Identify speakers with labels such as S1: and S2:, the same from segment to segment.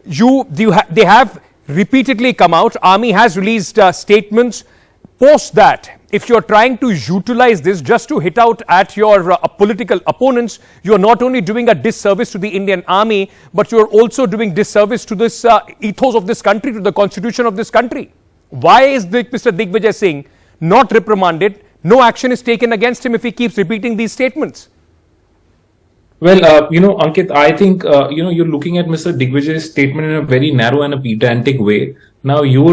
S1: they have repeatedly come out. Army has released statements. Post that, if you're trying to utilize this just to hit out at your political opponents, you're not only doing a disservice to the Indian Army, but you're also doing disservice to this ethos of this country, to the constitution of this country. Why is Mr. Digvijaya Singh not reprimanded? No action is taken against him if he keeps repeating these statements.
S2: Well, Ankit, I think, you're looking at Mr. Digvijaya's statement in a very narrow and a pedantic way. Now, he's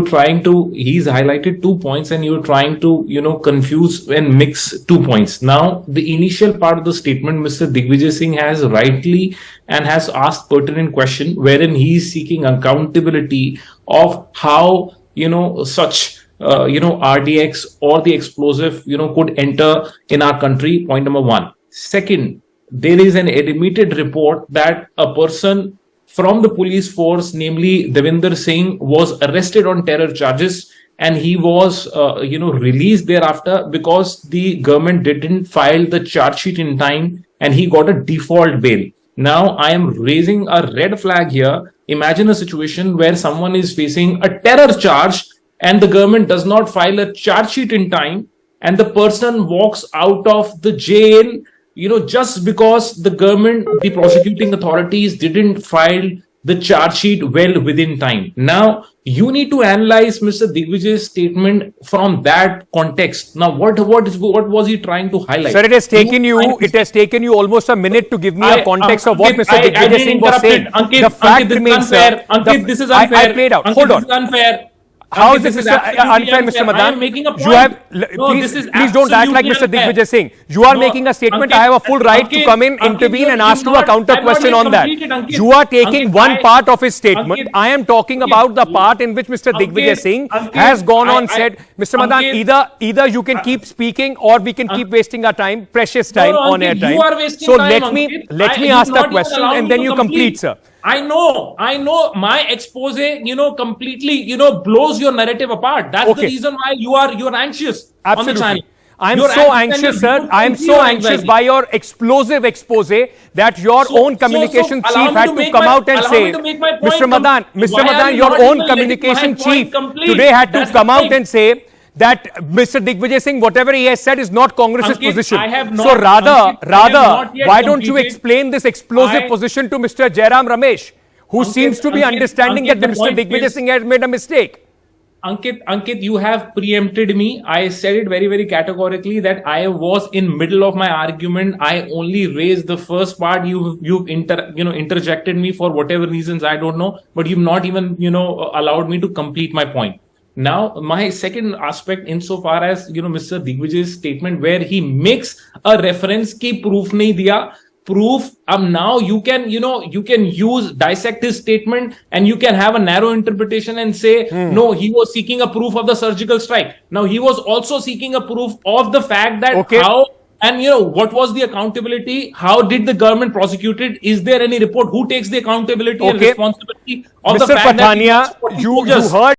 S2: highlighted 2 points and you're trying to, confuse and mix 2 points. Now, the initial part of the statement, Mr. Digvijaya Singh has rightly and has asked pertinent question wherein he is seeking accountability of how, such RDX or the explosive, could enter in our country, point number 1. Second, there is an admitted report that a person from the police force, namely Devinder Singh, was arrested on terror charges and he was, released thereafter because the government didn't file the charge sheet in time and he got a default bail. Now, I am raising a red flag here. Imagine a situation where someone is facing a terror charge and the government does not file a charge sheet in time and the person walks out of the jail, just because the government, the prosecuting authorities didn't file the charge sheet well within time. Now, you need to analyze Mr. Digvijaya's statement from that context. Now, what was he trying to highlight?
S1: Sir, it has taken you almost a minute to give me a context of what Mr. Digvijaya Singh was saying.
S2: The fact remains, sir.
S1: Ankit, this is unfair. I played out. Hold on.
S2: This is unfair.
S1: How is this unfair, Mr. Madan?
S2: I am making a point.
S1: Please don't act like Mr. Digvijaya Singh. You are making a statement. Ankit, I have a full right to come in, intervene and ask you a counter question on that. You are taking one part of his statement. I am talking about the part in which Mr. Digvijaya Singh has gone on said, Mr. Madan, either you can keep speaking or we can keep wasting our time, precious time, on air time. So let me ask the question and then you complete, sir.
S2: I know my expose, completely, blows your narrative apart. That's the reason why you're anxious.
S1: Absolutely.
S2: On the channel.
S1: I'm so anxious, sir. I am so anxious by your explosive expose that your own communication chief had to come out and say, Mr. Madan, your own communication chief today had to come out and say that Mr. Digvijaya Singh, whatever he has said is not Congress's position. So rather, why don't you explain this explosive position to Mr. Jairam Ramesh, who seems to be understanding that Mr. Digvijaya Singh has made a mistake?
S2: Ankit, you have preempted me. I said it very, very categorically that I was in middle of my argument. I only raised the first part. You've interjected me for whatever reasons, I don't know, but you've not even, allowed me to complete my point. Now, my second aspect, insofar as, Mr. Digvijaya's statement where he makes a reference ki proof nahi diya, proof, now you can dissect his statement and you can have a narrow interpretation and say, no, he was seeking a proof of the surgical strike. Now, he was also seeking a proof of the fact that how, and what was the accountability? How did the government prosecute it? Is there any report? Who takes the accountability and responsibility of the fact that
S1: you heard